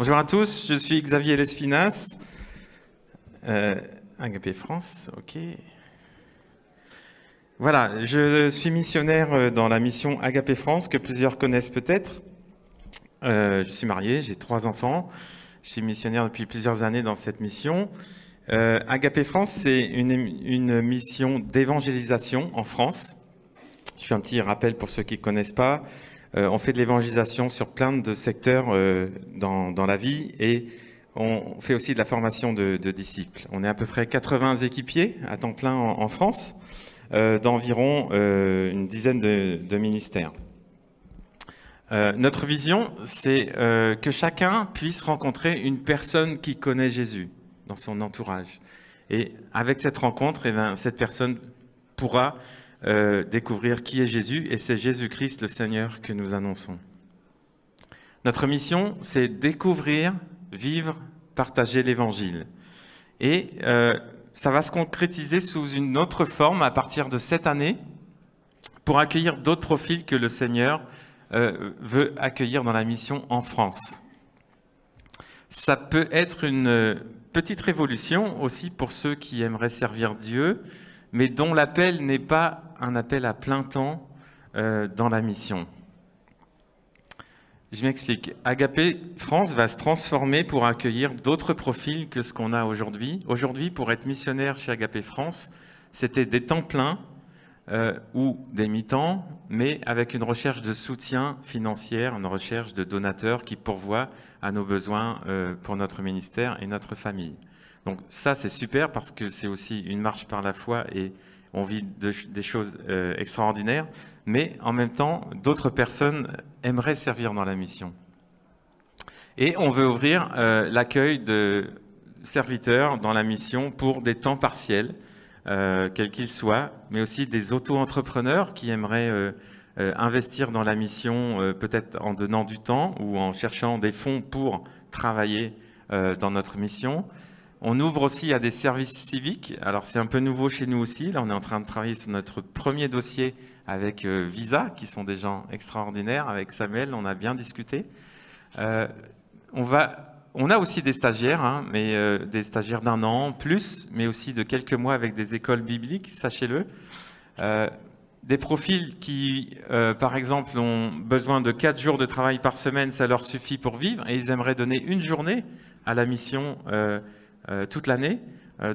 Bonjour à tous, je suis Xavier Lespinasse, Agapé France, ok. Voilà, je suis missionnaire dans la mission Agapé France, que plusieurs connaissent peut-être. Je suis marié, j'ai 3 enfants, je suis missionnaire depuis plusieurs années dans cette mission. Agapé France, c'est une mission d'évangélisation en France. Je fais un petit rappel pour ceux qui ne connaissent pas. On fait de l'évangélisation sur plein de secteurs dans la vie et on fait aussi de la formation de disciples. On est à peu près 80 équipiers à temps plein en France, d'environ une dizaine de ministères. Notre vision, c'est que chacun puisse rencontrer une personne qui connaît Jésus dans son entourage. Et avec cette rencontre, cette personne pourra découvrir qui est Jésus, et c'est Jésus-Christ le Seigneur que nous annonçons. Notre mission, c'est découvrir, vivre, partager l'Évangile. Et ça va se concrétiser sous une autre forme à partir de cette année pour accueillir d'autres profils que le Seigneur veut accueillir dans la mission en France. Ça peut être une petite révolution aussi pour ceux qui aimeraient servir Dieu, mais dont l'appel n'est pas un appel à plein temps dans la mission. Je m'explique. Agapé France va se transformer pour accueillir d'autres profils que ce qu'on a aujourd'hui. Aujourd'hui, pour être missionnaire chez Agapé France, c'était des temps pleins ou des mi-temps, mais avec une recherche de soutien financier, une recherche de donateurs qui pourvoient à nos besoins pour notre ministère et notre famille. Donc ça, c'est super parce que c'est aussi une marche par la foi et on vit des choses extraordinaires, mais en même temps, d'autres personnes aimeraient servir dans la mission. Et on veut ouvrir l'accueil de serviteurs dans la mission pour des temps partiels, quels qu'ils soient, mais aussi des auto-entrepreneurs qui aimeraient investir dans la mission, peut-être en donnant du temps ou en cherchant des fonds pour travailler dans notre mission. On ouvre aussi à des services civiques. Alors c'est un peu nouveau chez nous aussi. Là, on est en train de travailler sur notre premier dossier avec Visa, qui sont des gens extraordinaires. Avec Samuel, on a bien discuté. On a aussi des stagiaires, hein, mais des stagiaires d'1 an, plus, mais aussi de quelques mois avec des écoles bibliques, sachez-le. Des profils qui, par exemple, ont besoin de 4 jours de travail par semaine, ça leur suffit pour vivre, et ils aimeraient donner une journée à la mission toute l'année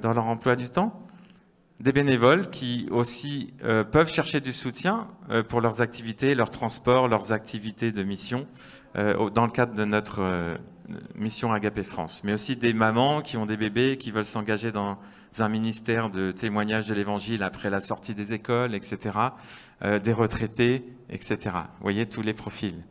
dans leur emploi du temps. Des bénévoles qui aussi peuvent chercher du soutien pour leurs activités, leurs transports, leurs activités de mission dans le cadre de notre mission Agapé France. Mais aussi des mamans qui ont des bébés, qui veulent s'engager dans un ministère de témoignage de l'Évangile après la sortie des écoles, etc. Des retraités, etc. Vous voyez tous les profils.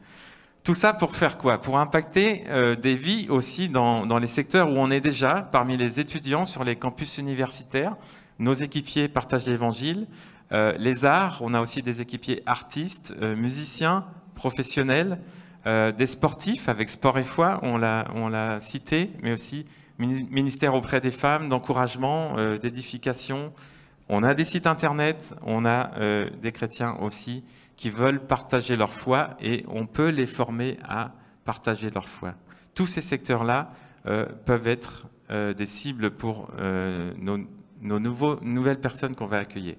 Tout ça pour faire quoi? Pour impacter des vies aussi dans les secteurs où on est déjà, parmi les étudiants sur les campus universitaires. Nos équipiers partagent l'Évangile. Les arts, on a aussi des équipiers artistes, musiciens, professionnels, des sportifs avec Sport et Foi, on l'a cité, mais aussi ministère auprès des femmes, d'encouragement, d'édification. On a des sites internet, on a des chrétiens aussi qui veulent partager leur foi et on peut les former à partager leur foi. Tous ces secteurs-là peuvent être des cibles pour nos nouvelles personnes qu'on va accueillir.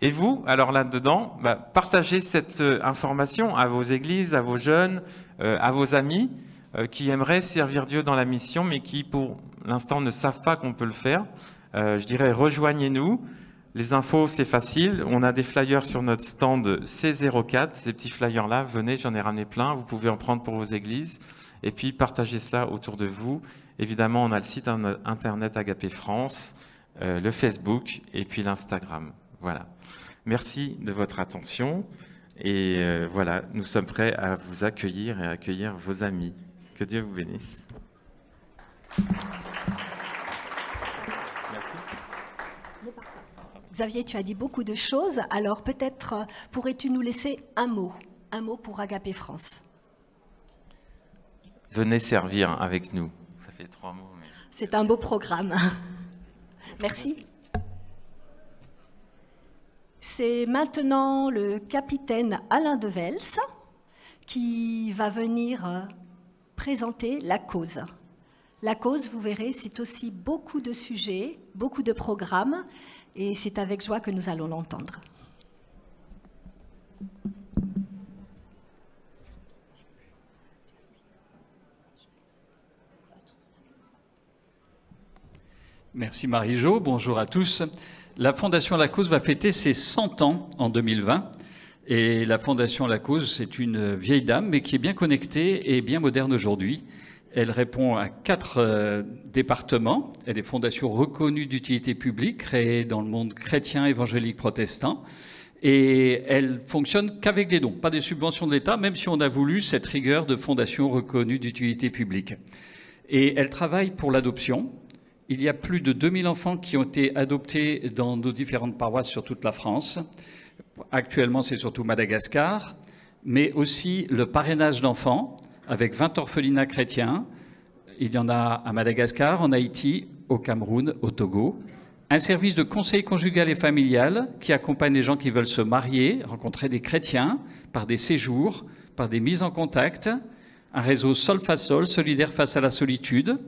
Et vous, alors là-dedans, partagez cette information à vos églises, à vos jeunes, à vos amis qui aimeraient servir Dieu dans la mission, mais qui pour l'instant ne savent pas qu'on peut le faire. Je dirais, rejoignez-nous. Les infos, c'est facile. On a des flyers sur notre stand C04. Ces petits flyers-là, venez, j'en ai ramené plein. Vous pouvez en prendre pour vos églises. Et puis, partagez ça autour de vous. Évidemment, on a le site internet Agapé France, le Facebook et puis l'Instagram. Voilà. Merci de votre attention. Et voilà, nous sommes prêts à vous accueillir et à accueillir vos amis. Que Dieu vous bénisse. Xavier, tu as dit beaucoup de choses, alors peut-être pourrais-tu nous laisser un mot pour Agapé France. Venez servir avec nous. Ça fait 3 mots. Mais... C'est un beau programme. Merci. C'est maintenant le capitaine Alain Devels qui va venir présenter la cause. La cause, vous verrez, c'est aussi beaucoup de sujets, beaucoup de programmes, et c'est avec joie que nous allons l'entendre. Merci Marie-Jo, bonjour à tous. La Fondation La Cause va fêter ses 100 ans en 2020. Et la Fondation La Cause, c'est une vieille dame, mais qui est bien connectée et bien moderne aujourd'hui. Elle répond à 4 départements. Elle est fondation reconnue d'utilité publique, créée dans le monde chrétien, évangélique, protestant. Et elle fonctionne qu'avec des dons, pas des subventions de l'État, même si on a voulu cette rigueur de fondation reconnue d'utilité publique. Et elle travaille pour l'adoption. Il y a plus de 2000 enfants qui ont été adoptés dans nos différentes paroisses sur toute la France. Actuellement, c'est surtout Madagascar, mais aussi le parrainage d'enfants avec 20 orphelinats chrétiens. Il y en a à Madagascar, en Haïti, au Cameroun, au Togo. Un service de conseil conjugal et familial qui accompagne les gens qui veulent se marier, rencontrer des chrétiens par des séjours, par des mises en contact. Un réseau Sol face Sol, solidaire face à la solitude.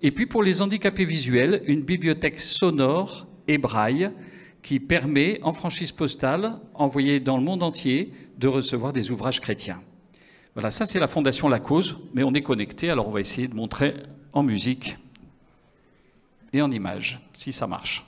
Et puis pour les handicapés visuels, une bibliothèque sonore et braille qui permet, en franchise postale, envoyée dans le monde entier, de recevoir des ouvrages chrétiens. Voilà, ça c'est la Fondation La Cause, mais on est connecté, alors on va essayer de montrer en musique et en images, si ça marche.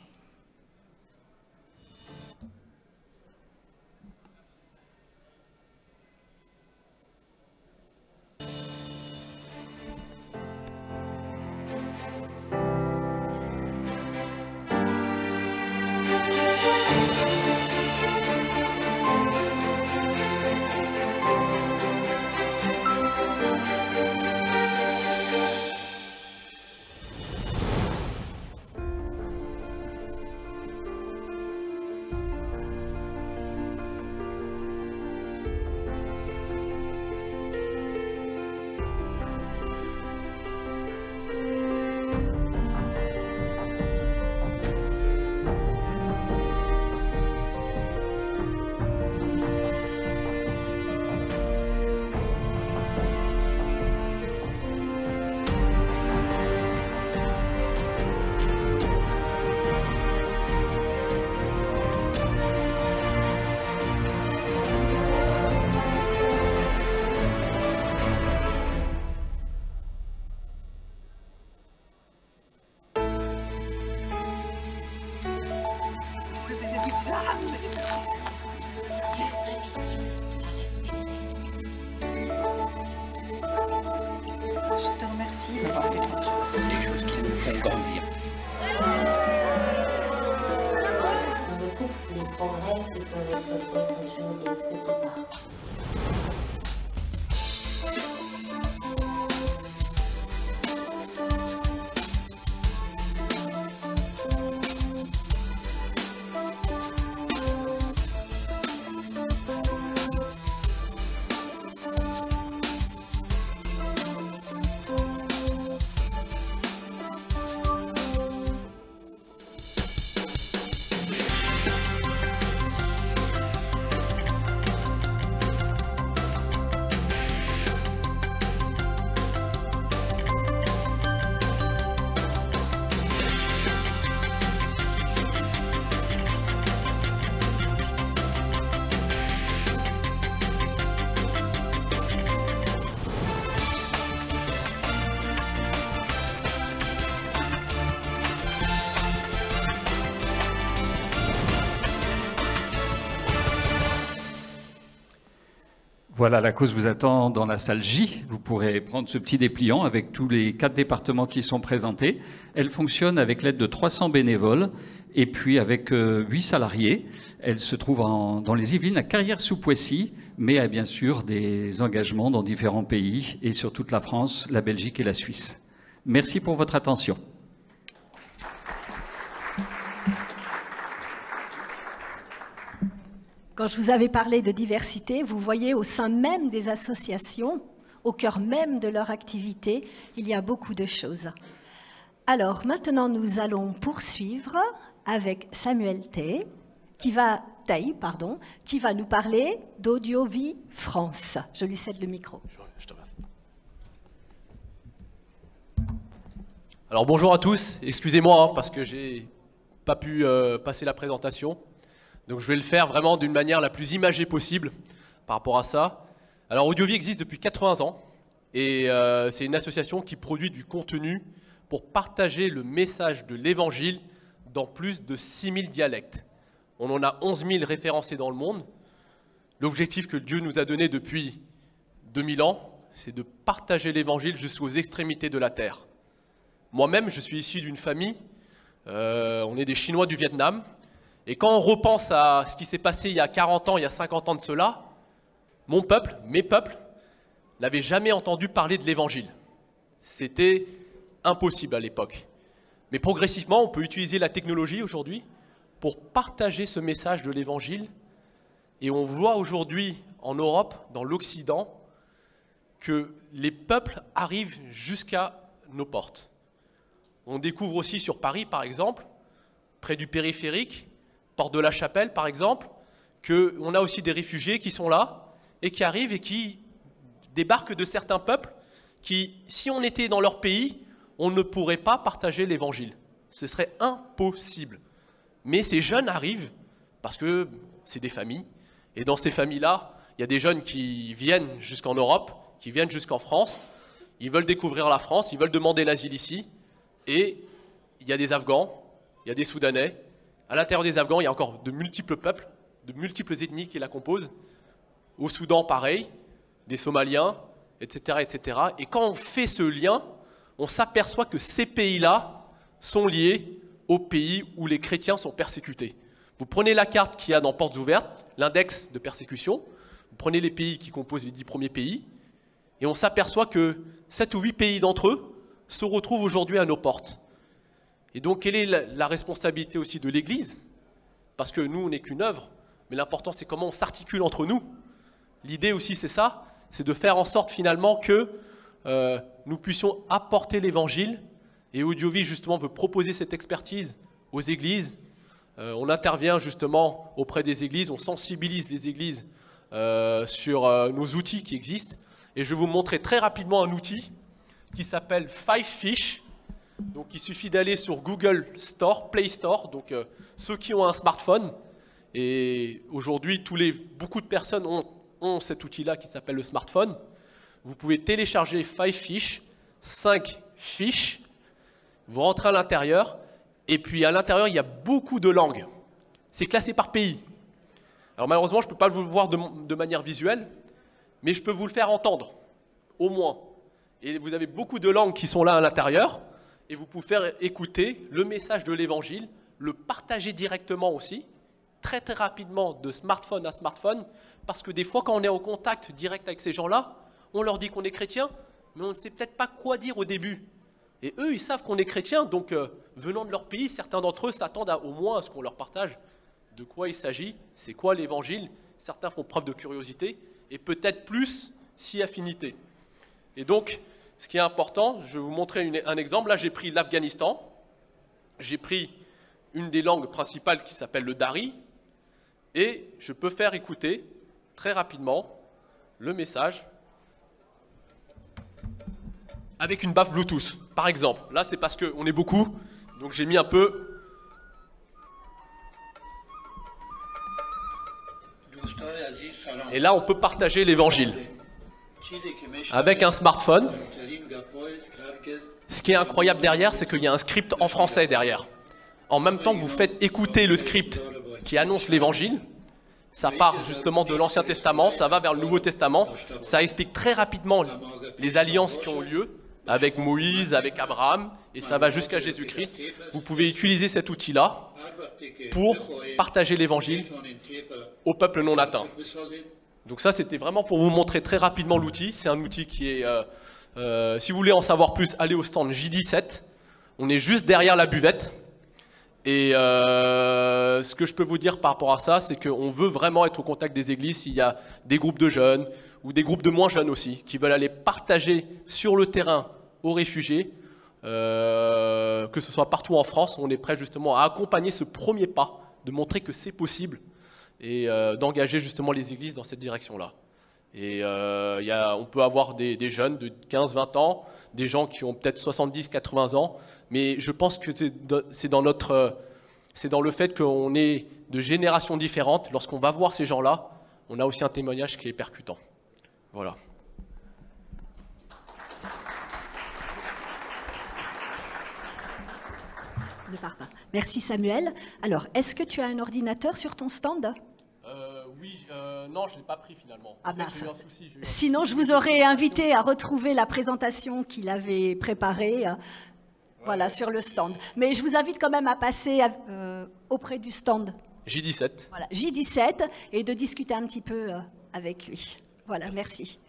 Voilà, La Cause vous attend dans la salle J. Vous pourrez prendre ce petit dépliant avec tous les 4 départements qui sont présentés. Elle fonctionne avec l'aide de 300 bénévoles et puis avec 8 salariés. Elle se trouve dans les Yvelines, à Carrières-sous-Poissy, mais a bien sûr des engagements dans différents pays et sur toute la France, la Belgique et la Suisse. Merci pour votre attention. Quand je vous avais parlé de diversité, vous voyez au sein même des associations, au cœur même de leur activité, il y a beaucoup de choses. Alors maintenant, nous allons poursuivre avec Samuel Tay, qui va nous parler d'Audiovie France. Je lui cède le micro. Je te remercie. Alors bonjour à tous, excusez-moi parce que j'ai pas pu passer la présentation. Donc je vais le faire vraiment d'une manière la plus imagée possible par rapport à ça. Alors Audiovie existe depuis 80 ans et c'est une association qui produit du contenu pour partager le message de l'Évangile dans plus de 6000 dialectes. On en a 11 000 référencés dans le monde. L'objectif que Dieu nous a donné depuis 2000 ans, c'est de partager l'Évangile jusqu'aux extrémités de la terre. Moi-même, je suis issu d'une famille, on est des Chinois du Vietnam, et quand on repense à ce qui s'est passé il y a 40 ans, il y a 50 ans de cela, mon peuple, mes peuples, n'avaient jamais entendu parler de l'Évangile. C'était impossible à l'époque. Mais progressivement, on peut utiliser la technologie aujourd'hui pour partager ce message de l'Évangile, et on voit aujourd'hui en Europe, dans l'Occident, que les peuples arrivent jusqu'à nos portes. On découvre aussi sur Paris, par exemple, près du périphérique, porte de la Chapelle, par exemple, qu'on a aussi des réfugiés qui sont là et qui arrivent et qui débarquent de certains peuples qui, si on était dans leur pays, on ne pourrait pas partager l'Évangile. Ce serait impossible. Mais ces jeunes arrivent parce que c'est des familles. Et dans ces familles-là, il y a des jeunes qui viennent jusqu'en Europe, qui viennent jusqu'en France. Ils veulent découvrir la France, ils veulent demander l'asile ici. Et il y a des Afghans, il y a des Soudanais. À l'intérieur des Afghans, il y a encore de multiples peuples, de multiples ethnies qui la composent. Au Soudan, pareil, des Somaliens, etc., etc. Et quand on fait ce lien, on s'aperçoit que ces pays-là sont liés aux pays où les chrétiens sont persécutés. Vous prenez la carte qu'il y a dans Portes ouvertes, l'index de persécution, vous prenez les pays qui composent les 10 premiers pays, et on s'aperçoit que 7 ou 8 pays d'entre eux se retrouvent aujourd'hui à nos portes. Et donc, quelle est la responsabilité aussi de l'Église? Parce que nous, on n'est qu'une œuvre, mais l'important, c'est comment on s'articule entre nous. L'idée aussi, c'est ça, c'est de faire en sorte finalement que nous puissions apporter l'Évangile. Et Audiovie, justement, veut proposer cette expertise aux églises. On intervient justement auprès des églises, on sensibilise les églises sur nos outils qui existent. Et je vais vous montrer très rapidement un outil qui s'appelle Fivefish. Donc il suffit d'aller sur Google Store, Play Store, donc ceux qui ont un smartphone. Et aujourd'hui, beaucoup de personnes ont cet outil-là qui s'appelle le smartphone. Vous pouvez télécharger Fivefish, 5 fiches. Vous rentrez à l'intérieur, et puis à l'intérieur, il y a beaucoup de langues. C'est classé par pays. Alors malheureusement, je ne peux pas vous le voir de manière visuelle, mais je peux vous le faire entendre, au moins. Et vous avez beaucoup de langues qui sont là à l'intérieur, et vous pouvez faire écouter le message de l'Évangile, le partager directement aussi, très très rapidement de smartphone à smartphone, parce que des fois, quand on est en contact direct avec ces gens-là, on leur dit qu'on est chrétien, mais on ne sait peut-être pas quoi dire au début. Et eux, ils savent qu'on est chrétien, donc venant de leur pays, certains d'entre eux s'attendent au moins à ce qu'on leur partage de quoi il s'agit, c'est quoi l'Évangile. Certains font preuve de curiosité, et peut-être plus si affinité. Et donc, ce qui est important, je vais vous montrer un exemple. Là, j'ai pris l'Afghanistan, j'ai pris une des langues principales qui s'appelle le Dari, et je peux faire écouter très rapidement le message avec une baffe Bluetooth, par exemple. Là, c'est parce qu'on est beaucoup, donc j'ai mis un peu... Et là, on peut partager l'Évangile avec un smartphone. Ce qui est incroyable derrière, c'est qu'il y a un script en français derrière. En même temps que vous faites écouter le script qui annonce l'Évangile, ça part justement de l'Ancien Testament, ça va vers le Nouveau Testament, ça explique très rapidement les alliances qui ont lieu avec Moïse, avec Abraham, et ça va jusqu'à Jésus-Christ. Vous pouvez utiliser cet outil-là pour partager l'Évangile au peuple non atteint. Donc ça, c'était vraiment pour vous montrer très rapidement l'outil. C'est un outil qui est... si vous voulez en savoir plus, allez au stand J17. On est juste derrière la buvette. Et ce que je peux vous dire par rapport à ça, c'est qu'on veut vraiment être au contact des églises s'il y a des groupes de jeunes ou des groupes de moins jeunes aussi, qui veulent aller partager sur le terrain aux réfugiés, que ce soit partout en France. On est prêt justement à accompagner ce premier pas, de montrer que c'est possible et d'engager justement les églises dans cette direction-là. Et on peut avoir des jeunes de 15-20 ans, des gens qui ont peut-être 70-80 ans, mais je pense que c'est dans le fait qu'on est de générations différentes. Lorsqu'on va voir ces gens-là, on a aussi un témoignage qui est percutant. Voilà. Ne pars pas. Merci Samuel. Alors, est-ce que tu as un ordinateur sur ton stand ? Oui, non, je ne l'ai pas pris finalement. Ah mince. J'ai eu un souci. Sinon, je vous aurais invité à retrouver la présentation qu'il avait préparée voilà, sur le stand. Mais je vous invite quand même à passer auprès du stand. J17. Voilà, J17, et de discuter un petit peu avec lui. Voilà, merci.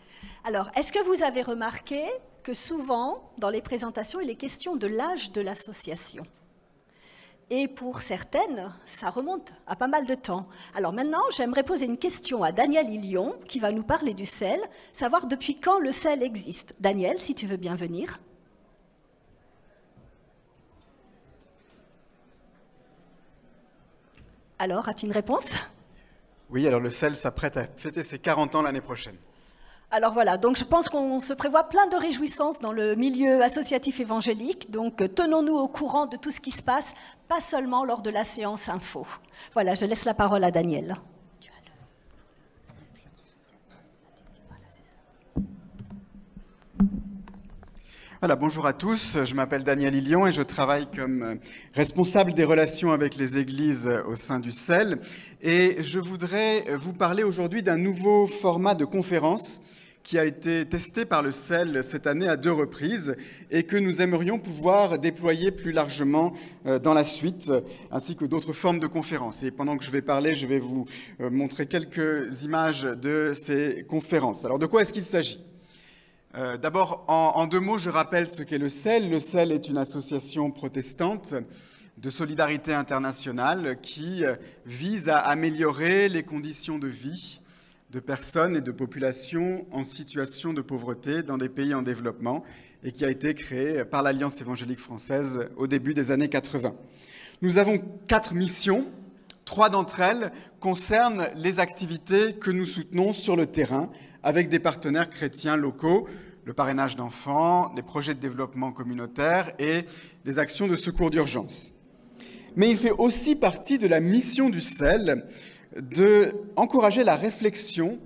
Alors, est-ce que vous avez remarqué que souvent, dans les présentations, il est question de l'âge de l'association ? Et pour certaines, ça remonte à pas mal de temps. Alors maintenant, j'aimerais poser une question à Daniel Illion, qui va nous parler du sel, savoir depuis quand le sel existe. Daniel, si tu veux bien venir. Alors, as-tu une réponse ? Oui, alors le sel s'apprête à fêter ses 40 ans l'année prochaine. Alors voilà, donc je pense qu'on se prévoit plein de réjouissances dans le milieu associatif évangélique, donc tenons-nous au courant de tout ce qui se passe, pas seulement lors de la séance info. Voilà, je laisse la parole à Daniel. Voilà, bonjour à tous, je m'appelle Daniel Illion et je travaille comme responsable des relations avec les églises au sein du CEL. Et je voudrais vous parler aujourd'hui d'un nouveau format de conférence qui a été testé par le CEL cette année à 2 reprises et que nous aimerions pouvoir déployer plus largement dans la suite, ainsi que d'autres formes de conférences. Et pendant que je vais parler, je vais vous montrer quelques images de ces conférences. Alors, de quoi est-ce qu'il s'agit ? D'abord, en 2 mots, je rappelle ce qu'est le CEL. Le CEL est une association protestante de solidarité internationale qui vise à améliorer les conditions de vie de personnes et de populations en situation de pauvreté dans des pays en développement et qui a été créée par l'Alliance évangélique française au début des années 80. Nous avons 4 missions. 3 d'entre elles concernent les activités que nous soutenons sur le terrain avec des partenaires chrétiens locaux, le parrainage d'enfants, des projets de développement communautaire et des actions de secours d'urgence. Mais il fait aussi partie de la mission du CEL d'encourager la réflexion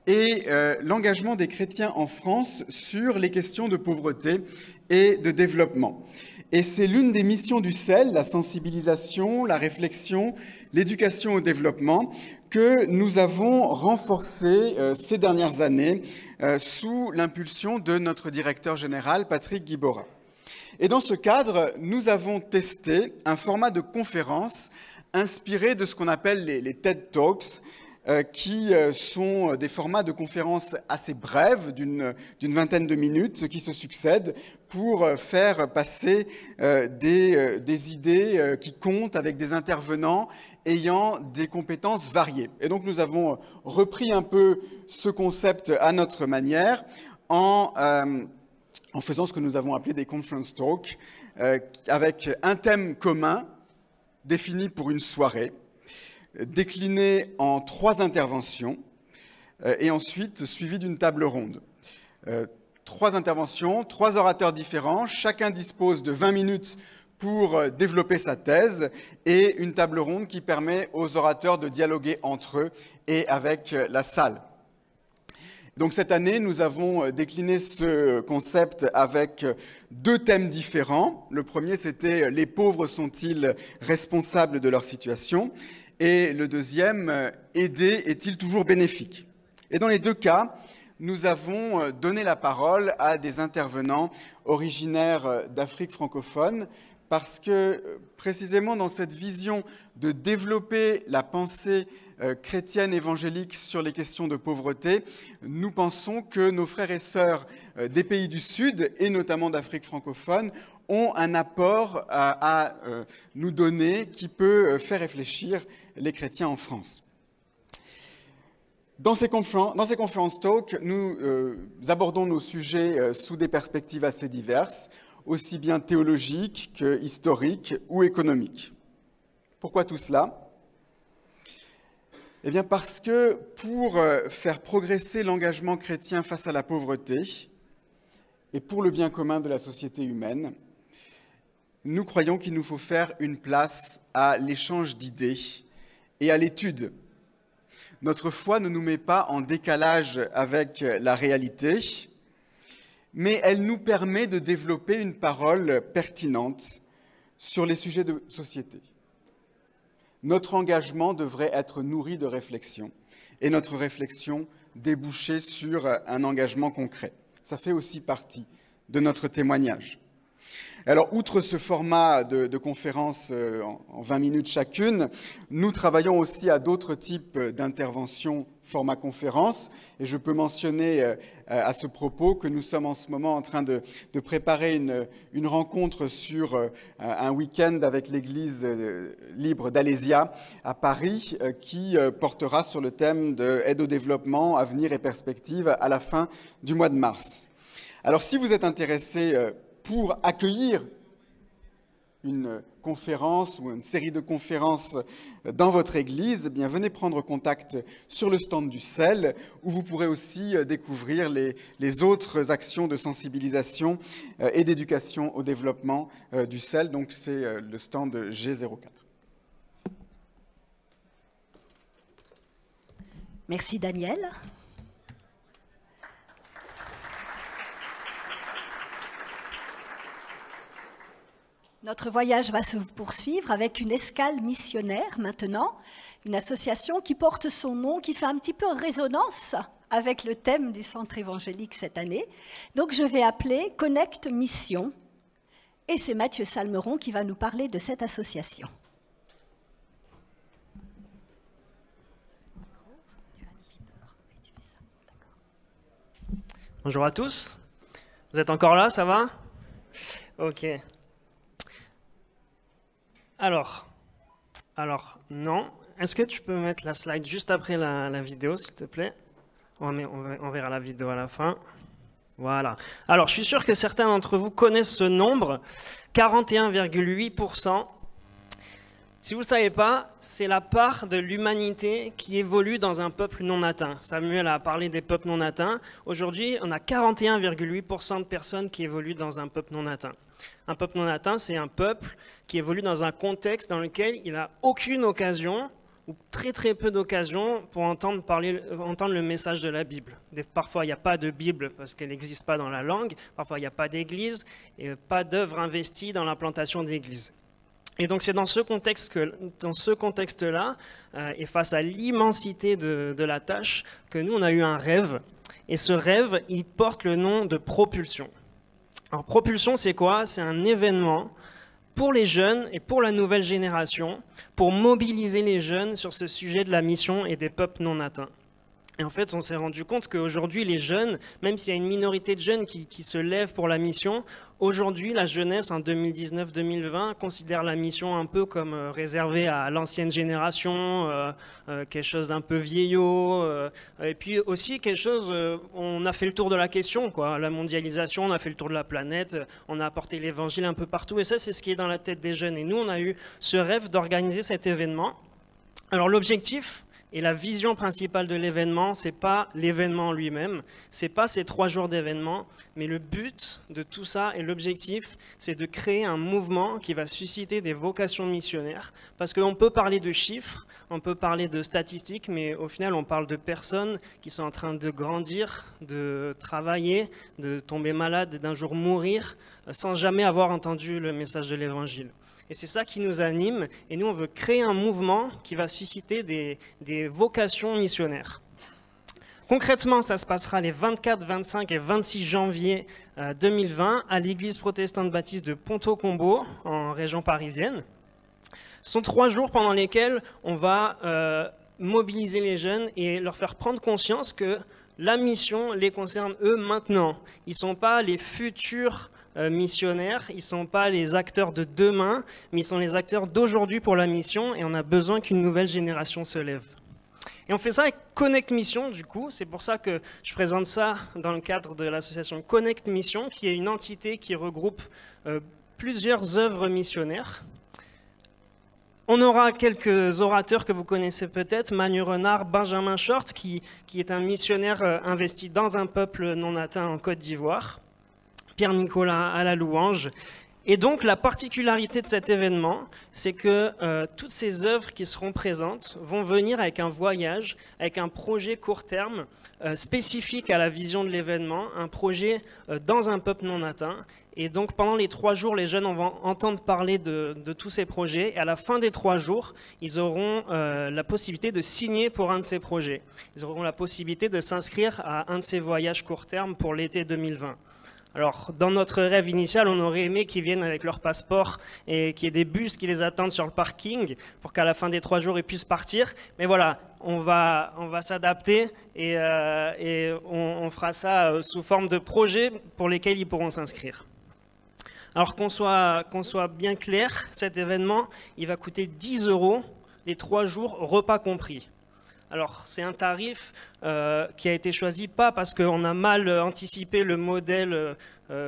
et l'engagement des chrétiens en France sur les questions de pauvreté et de développement. Et c'est l'une des missions du CEL, la sensibilisation, la réflexion, l'éducation au développement, que nous avons renforcée ces dernières années sous l'impulsion de notre directeur général, Patrick Guibora. Et dans ce cadre, nous avons testé un format de conférence inspiré de ce qu'on appelle les TED Talks, qui sont des formats de conférences assez brèves, d'une vingtaine de minutes, qui se succèdent pour faire passer des idées qui comptent avec des intervenants ayant des compétences variées. Et donc nous avons repris un peu ce concept à notre manière en faisant ce que nous avons appelé des conference talks, avec un thème commun défini pour une soirée, décliné en 3 interventions et ensuite suivi d'une table ronde. 3 interventions, 3 orateurs différents, chacun dispose de 20 minutes pour développer sa thèse et une table ronde qui permet aux orateurs de dialoguer entre eux et avec la salle. Donc cette année, nous avons décliné ce concept avec 2 thèmes différents. Le premier, c'était « Les pauvres sont-ils responsables de leur situation ?» et le deuxième, « Aider est-il toujours bénéfique ?» Et dans les 2 cas, nous avons donné la parole à des intervenants originaires d'Afrique francophone parce que précisément dans cette vision de développer la pensée chrétienne évangélique sur les questions de pauvreté, nous pensons que nos frères et sœurs des pays du Sud, et notamment d'Afrique francophone, ont un apport à nous donner qui peut faire réfléchir les chrétiens en France. Dans ces conference talks, nous abordons nos sujets sous des perspectives assez diverses, aussi bien théologiques que historiques ou économiques. Pourquoi tout cela ? Eh bien parce que pour faire progresser l'engagement chrétien face à la pauvreté et pour le bien commun de la société humaine, nous croyons qu'il nous faut faire une place à l'échange d'idées et à l'étude. Notre foi ne nous met pas en décalage avec la réalité, mais elle nous permet de développer une parole pertinente sur les sujets de société. Notre engagement devrait être nourri de réflexion et notre réflexion déboucher sur un engagement concret. Ça fait aussi partie de notre témoignage. Alors, outre ce format de conférence en 20 minutes chacune, nous travaillons aussi à d'autres types d'interventions format conférence. Et je peux mentionner à ce propos que nous sommes en ce moment en train de préparer une rencontre sur un week-end avec l'Église libre d'Alésia à Paris qui portera sur le thème de aide au développement, avenir et perspectives à la fin du mois de mars. Alors, si vous êtes intéressé pour accueillir une conférence ou une série de conférences dans votre église, eh bien, venez prendre contact sur le stand du CEL, où vous pourrez aussi découvrir les autres actions de sensibilisation et d'éducation au développement du CEL. Donc, c'est le stand G04. Merci Daniel. Notre voyage va se poursuivre avec une escale missionnaire maintenant, une association qui porte son nom, qui fait un petit peu résonance avec le thème du centre évangélique cette année. Donc je vais appeler Connect Mission et c'est Mathieu Salmeron qui va nous parler de cette association. Bonjour à tous. Vous êtes encore là, ça va? Ok. Alors, non. Est-ce que tu peux mettre la slide juste après la vidéo, s'il te plaît? On verra la vidéo à la fin. Voilà. Alors, je suis sûr que certains d'entre vous connaissent ce nombre, 41,8%. Si vous ne le savez pas, c'est la part de l'humanité qui évolue dans un peuple non atteint. Samuel a parlé des peuples non atteints. Aujourd'hui, on a 41,8% de personnes qui évoluent dans un peuple non atteint. Un peuple non atteint, c'est un peuple qui évolue dans un contexte dans lequel il n'a aucune occasion, ou très très peu d'occasions, pour entendre le message de la Bible. Parfois, il n'y a pas de Bible parce qu'elle n'existe pas dans la langue. Parfois, il n'y a pas d'église et pas d'œuvre investie dans l'implantation d'églises. Et donc c'est dans ce contexte-là, et face à l'immensité de la tâche, que nous on a eu un rêve. Et ce rêve, il porte le nom de Propulsion. Alors Propulsion, c'est quoi? C'est un événement pour les jeunes et pour la nouvelle génération, pour mobiliser les jeunes sur ce sujet de la mission et des peuples non atteints. Et en fait, on s'est rendu compte qu'aujourd'hui, les jeunes, même s'il y a une minorité de jeunes qui se lèvent pour la mission, aujourd'hui, la jeunesse, en 2019-2020, considère la mission un peu comme réservée à l'ancienne génération, quelque chose d'un peu vieillot, et puis aussi quelque chose, on a fait le tour de la question, quoi. La mondialisation, on a fait le tour de la planète, on a apporté l'évangile un peu partout, et ça, c'est ce qui est dans la tête des jeunes. Et nous, on a eu ce rêve d'organiser cet événement. Alors, l'objectif et la vision principale de l'événement, ce n'est pas l'événement lui-même, ce n'est pas ces 3 jours d'événement, mais le but de tout ça et l'objectif, c'est de créer un mouvement qui va susciter des vocations missionnaires. Parce qu'on peut parler de chiffres, on peut parler de statistiques, mais au final, on parle de personnes qui sont en train de grandir, de travailler, de tomber malade, d'un jour mourir, sans jamais avoir entendu le message de l'évangile. Et c'est ça qui nous anime, et nous on veut créer un mouvement qui va susciter des vocations missionnaires. Concrètement, ça se passera les 24, 25 et 26 janvier 2020 à l'église protestante baptiste de Ponto-Combo, en région parisienne. Ce sont 3 jours pendant lesquels on va mobiliser les jeunes et leur faire prendre conscience que la mission les concerne eux maintenant. Ils ne sont pas les futurs missionnaires, ils ne sont pas les acteurs de demain, mais ils sont les acteurs d'aujourd'hui pour la mission et on a besoin qu'une nouvelle génération se lève. Et on fait ça avec Connect Mission, du coup, c'est pour ça que je présente ça dans le cadre de l'association Connect Mission, qui est une entité qui regroupe plusieurs œuvres missionnaires. On aura quelques orateurs que vous connaissez peut-être, Manu Renard, Benjamin Short, qui est un missionnaire investi dans un peuple non atteint en Côte d'Ivoire, Pierre-Nicolas à la louange. Et donc la particularité de cet événement, c'est que toutes ces œuvres qui seront présentes vont venir avec un voyage, avec un projet court terme spécifique à la vision de l'événement, un projet dans un peuple non atteint. Et donc pendant les 3 jours, les jeunes vont entendre parler de tous ces projets. Et à la fin des 3 jours, ils auront la possibilité de signer pour un de ces projets. Ils auront la possibilité de s'inscrire à un de ces voyages court terme pour l'été 2020. Alors, dans notre rêve initial, on aurait aimé qu'ils viennent avec leur passeport et qu'il y ait des bus qui les attendent sur le parking pour qu'à la fin des 3 jours, ils puissent partir. Mais voilà, on va s'adapter et on fera ça sous forme de projets pour lesquels ils pourront s'inscrire. Alors qu'on soit bien clair, cet événement, il va coûter 10 € les 3 jours, repas compris. Alors, c'est un tarif qui a été choisi pas parce qu'on a mal anticipé le modèle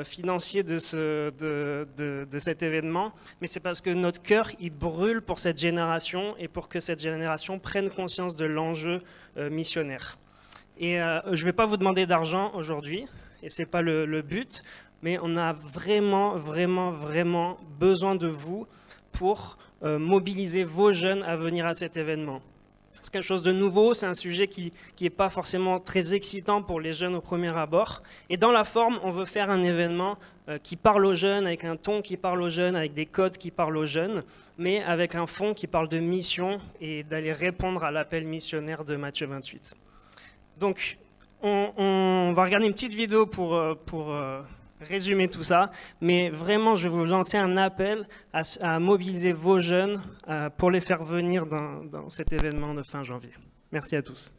financier de cet événement, mais c'est parce que notre cœur, il brûle pour cette génération et pour que cette génération prenne conscience de l'enjeu missionnaire. Et je ne vais pas vous demander d'argent aujourd'hui, et ce n'est pas le but, mais on a vraiment besoin de vous pour mobiliser vos jeunes à venir à cet événement. C'est quelque chose de nouveau, c'est un sujet qui n'est pas forcément très excitant pour les jeunes au premier abord. Et dans la forme, on veut faire un événement qui parle aux jeunes, avec un ton qui parle aux jeunes, avec des codes qui parlent aux jeunes, mais avec un fond qui parle de mission et d'aller répondre à l'appel missionnaire de Matthieu 28. Donc, on va regarder une petite vidéo pour résumer tout ça, mais vraiment, je vais vous lancer un appel à mobiliser vos jeunes pour les faire venir dans cet événement de fin janvier. Merci à tous.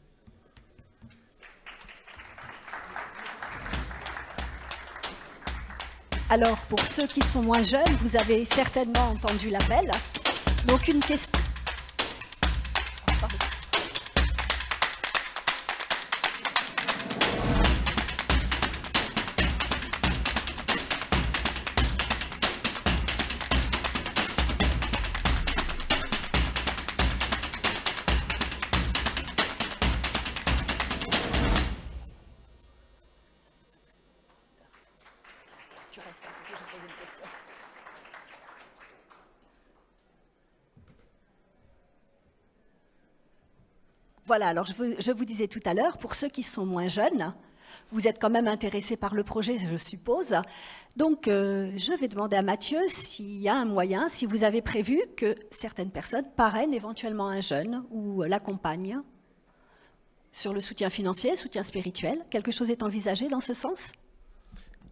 Alors, pour ceux qui sont moins jeunes, vous avez certainement entendu l'appel. Donc, une question. Voilà, alors je vous disais tout à l'heure, pour ceux qui sont moins jeunes, vous êtes quand même intéressés par le projet, je suppose. Donc, je vais demander à Mathieu s'il y a un moyen, si vous avez prévu que certaines personnes parrainent éventuellement un jeune ou l'accompagnent sur le soutien financier, soutien spirituel. Quelque chose est envisagé dans ce sens ?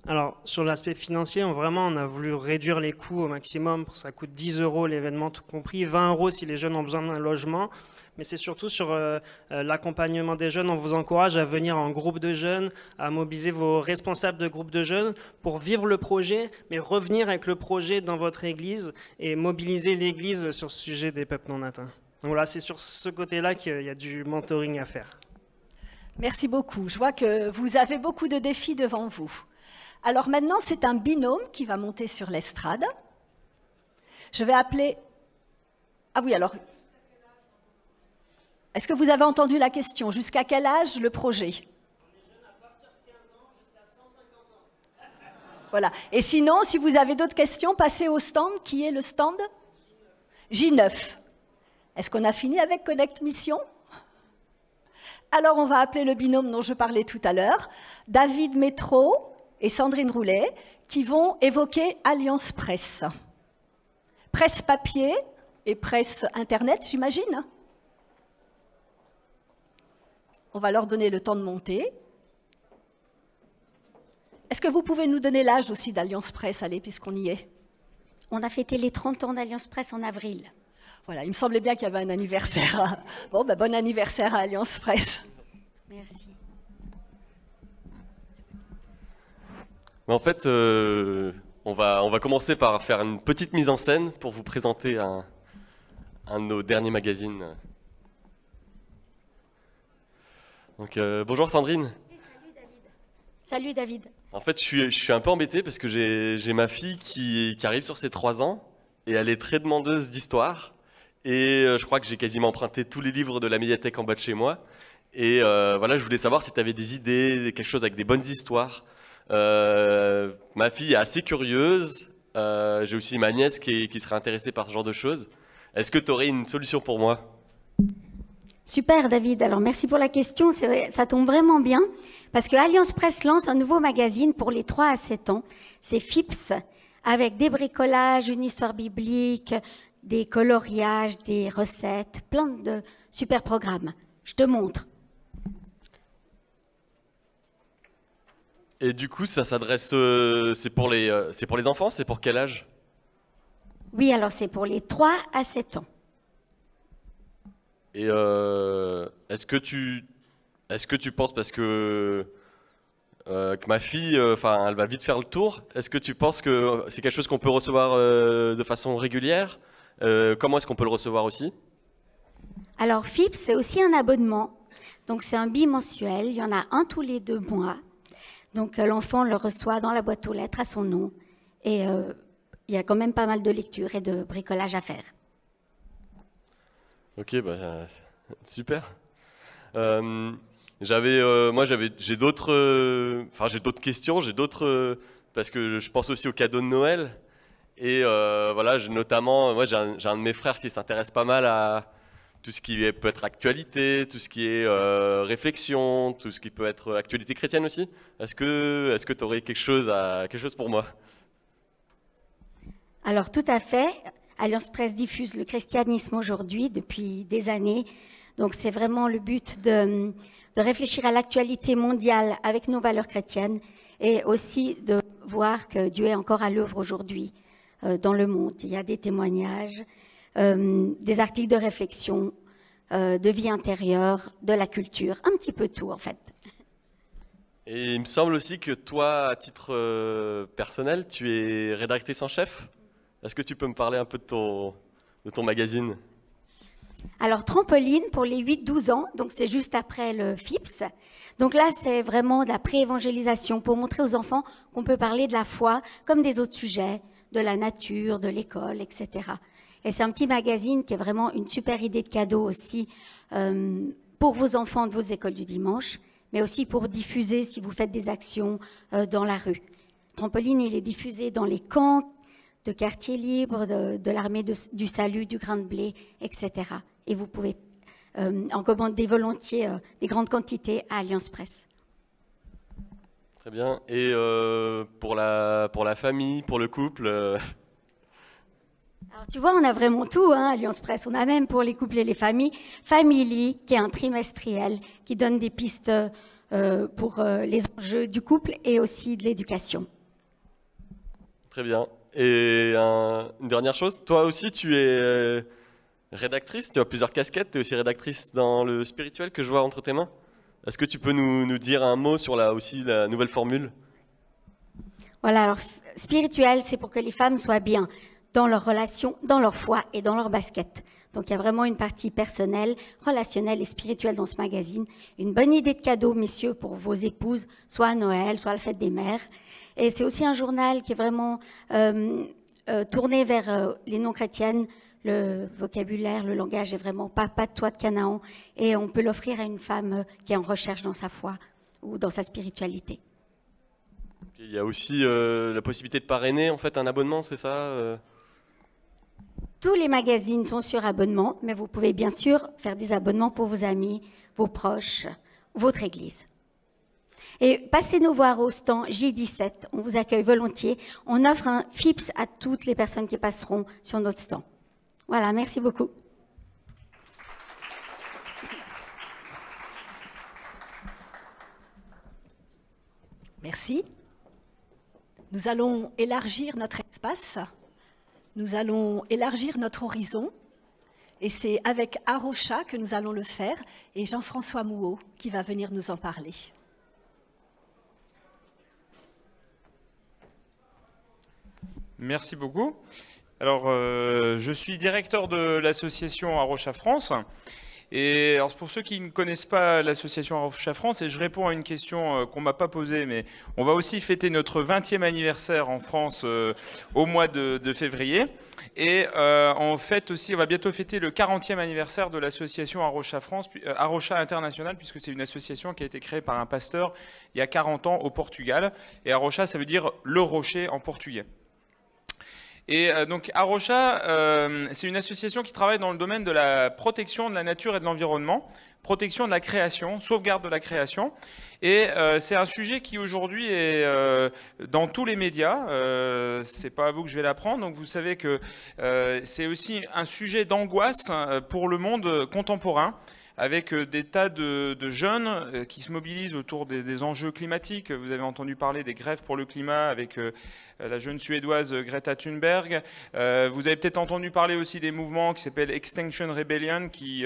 Alors, sur l'aspect financier, on a voulu réduire les coûts au maximum. Ça coûte 10 € l'événement tout compris, 20 € si les jeunes ont besoin d'un logement. Mais c'est surtout sur l'accompagnement des jeunes. On vous encourage à venir en groupe de jeunes, à mobiliser vos responsables de groupe de jeunes pour vivre le projet, mais revenir avec le projet dans votre église et mobiliser l'église sur ce sujet des peuples non atteints. Donc voilà, c'est sur ce côté-là qu'il y a du mentoring à faire. Merci beaucoup. Je vois que vous avez beaucoup de défis devant vous. Alors maintenant, c'est un binôme qui va monter sur l'estrade. Je vais appeler... Ah oui, alors... Est-ce que vous avez entendu la question? Jusqu'à quel âge le projet? On est jeune à partir de 15 ans jusqu'à 150 ans. Voilà. Et sinon, si vous avez d'autres questions, passez au stand. Qui est le stand? J9. Est-ce qu'on a fini avec Connect Mission? Alors, on va appeler le binôme dont je parlais tout à l'heure, David Métro et Sandrine Roulet, qui vont évoquer Alliance Presse. Presse papier et presse Internet, j'imagine. On va leur donner le temps de monter. Est-ce que vous pouvez nous donner l'âge aussi d'Alliance Presse, allez, puisqu'on y est? On a fêté les 30 ans d'Alliance Presse en avril. Voilà, il me semblait bien qu'il y avait un anniversaire. Bon, ben, bon anniversaire à Alliance Presse. Merci. En fait, on va commencer par faire une petite mise en scène pour vous présenter un de nos derniers magazines. Donc, bonjour Sandrine. Salut David. Salut David. En fait, je suis un peu embêté parce que j'ai ma fille qui arrive sur ses 3 ans et elle est très demandeuse d'histoire. Et je crois que j'ai quasiment emprunté tous les livres de la médiathèque en bas de chez moi. Et voilà, je voulais savoir si tu avais des idées, quelque chose avec des bonnes histoires. Ma fille est assez curieuse. J'ai aussi ma nièce qui serait intéressée par ce genre de choses. Est-ce que tu aurais une solution pour moi? Super David, alors merci pour la question, ça tombe vraiment bien, parce que Alliance Presse lance un nouveau magazine pour les 3 à 7 ans, c'est FIPS, avec des bricolages, une histoire biblique, des coloriages, des recettes, plein de super programmes. Je te montre. Et du coup, ça s'adresse, c'est pour les enfants, c'est pour quel âge? Oui, alors c'est pour les 3 à 7 ans. Et est-ce que tu penses, parce que ma fille, elle va vite faire le tour, est-ce que tu penses que c'est quelque chose qu'on peut recevoir de façon régulière? Comment est-ce qu'on peut le recevoir aussi? Alors FIPS, c'est aussi un abonnement, donc c'est un bimensuel, il y en a un tous les 2 mois. Donc l'enfant le reçoit dans la boîte aux lettres à son nom, et il y a quand même pas mal de lectures et de bricolage à faire. Ok, super. J'ai d'autres questions, parce que je pense aussi aux cadeaux de Noël. Et voilà, notamment, moi j'ai un de mes frères qui s'intéresse pas mal à tout ce qui peut être actualité, tout ce qui est réflexion, tout ce qui peut être actualité chrétienne aussi. Est-ce que tu aurais quelque chose pour moi? Alors tout à fait. Alliance Presse diffuse le christianisme aujourd'hui depuis des années. Donc c'est vraiment le but de réfléchir à l'actualité mondiale avec nos valeurs chrétiennes et aussi de voir que Dieu est encore à l'œuvre aujourd'hui dans le monde. Il y a des témoignages, des articles de réflexion, de vie intérieure, de la culture, un petit peu tout en fait. Et il me semble aussi que toi, à titre personnel, tu es rédactrice en chef. Est-ce que tu peux me parler un peu de ton magazine? Alors, Trampoline pour les 8-12 ans, donc c'est juste après le FIPS. Donc là, c'est vraiment de la pré-évangélisation pour montrer aux enfants qu'on peut parler de la foi comme des autres sujets, de la nature, de l'école, etc. Et c'est un petit magazine qui est vraiment une super idée de cadeau aussi pour vos enfants de vos écoles du dimanche, mais aussi pour diffuser si vous faites des actions dans la rue. Trampoline, il est diffusé dans les camps de quartiers libres, de l'armée du salut, du grain de blé, etc. Et vous pouvez en commander volontiers des grandes quantités à Alliance Presse. Très bien. Et pour la famille, pour le couple Alors tu vois, on a vraiment tout, hein, Alliance Presse. On a même pour les couples et les familles, Family, qui est un trimestriel, qui donne des pistes pour les enjeux du couple et aussi de l'éducation. Très bien. Et une dernière chose, toi aussi tu es rédactrice, tu as plusieurs casquettes, tu es aussi rédactrice dans le spirituel que je vois entre tes mains. Est-ce que tu peux nous dire un mot sur la nouvelle formule? Voilà, alors spirituel, c'est pour que les femmes soient bien dans leurs relations, dans leur foi et dans leur basket. Donc il y a vraiment une partie personnelle, relationnelle et spirituelle dans ce magazine. Une bonne idée de cadeau, messieurs, pour vos épouses, soit à Noël, soit à la fête des mères. Et c'est aussi un journal qui est vraiment tourné vers les non-chrétiennes. Le vocabulaire, le langage est vraiment pas de toi de Canaan. Et on peut l'offrir à une femme qui est en recherche dans sa foi ou dans sa spiritualité. Il y a aussi la possibilité de parrainer, en fait, un abonnement, c'est ça Tous les magazines sont sur abonnement, mais vous pouvez bien sûr faire des abonnements pour vos amis, vos proches, votre église. Et passez nous voir au stand J17, on vous accueille volontiers. On offre un FIPS à toutes les personnes qui passeront sur notre stand. Voilà, merci beaucoup. Merci. Nous allons élargir notre espace, nous allons élargir notre horizon, et c'est avec Arocha que nous allons le faire, et Jean-François Mouot qui va venir nous en parler. Merci beaucoup. Alors, je suis directeur de l'association Arocha France Et alors pour ceux qui ne connaissent pas l'association Arocha France, et je réponds à une question qu'on m'a pas posée, mais on va aussi fêter notre 20e anniversaire en France au mois de février. Et on va bientôt fêter le 40e anniversaire de l'association Arocha France, Arocha International, puisque c'est une association qui a été créée par un pasteur il y a 40 ans au Portugal. Et Arocha, ça veut dire le rocher en portugais. Et donc Arocha, c'est une association qui travaille dans le domaine de la protection de la nature et de l'environnement, protection de la création, sauvegarde de la création. Et c'est un sujet qui aujourd'hui est dans tous les médias. C'est pas à vous que je vais l'apprendre. Donc vous savez que c'est aussi un sujet d'angoisse pour le monde contemporain, avec des tas de jeunes qui se mobilisent autour des enjeux climatiques. Vous avez entendu parler des grèves pour le climat avec la jeune Suédoise Greta Thunberg. Vous avez peut-être entendu parler aussi des mouvements qui s'appellent Extinction Rebellion, qui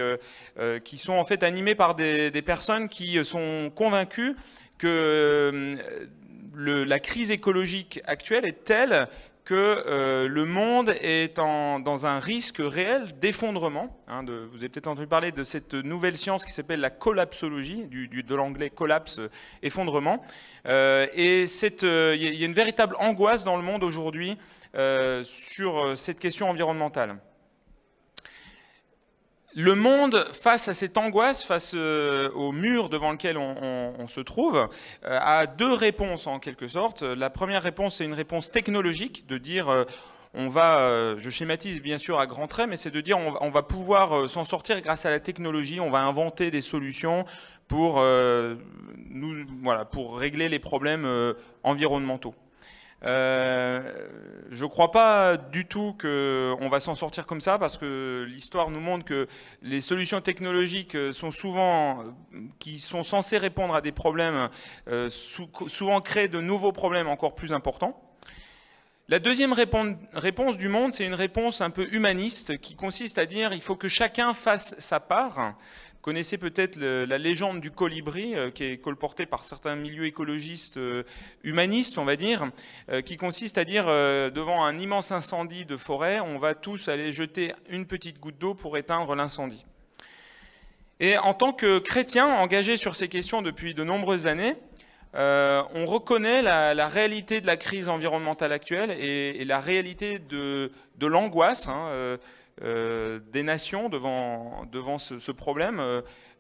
sont en fait animés par des personnes qui sont convaincues que la crise écologique actuelle est telle que le monde est dans un risque réel d'effondrement. Vous avez peut-être entendu parler de cette nouvelle science qui s'appelle la collapsologie, de l'anglais collapse, effondrement. Et il y a une véritable angoisse dans le monde aujourd'hui sur cette question environnementale. Le monde, face à cette angoisse, face au mur devant lequel on se trouve, a deux réponses en quelque sorte. La première réponse, c'est une réponse technologique, de dire je schématise bien sûr à grands traits, mais c'est de dire on va pouvoir s'en sortir grâce à la technologie, on va inventer des solutions pour régler les problèmes environnementaux. Je ne crois pas du tout qu'on va s'en sortir comme ça, parce que l'histoire nous montre que les solutions technologiques qui sont censées répondre à des problèmes, souvent créent de nouveaux problèmes encore plus importants. La deuxième réponse du monde, c'est une réponse un peu humaniste qui consiste à dire il faut que chacun fasse sa part. Vous connaissez peut-être la légende du colibri qui est colportée par certains milieux écologistes humanistes, on va dire, qui consiste à dire devant un immense incendie de forêt, on va tous aller jeter une petite goutte d'eau pour éteindre l'incendie. Et en tant que chrétien engagé sur ces questions depuis de nombreuses années, on reconnaît la réalité de la crise environnementale actuelle et la réalité de l'angoisse des nations devant ce problème.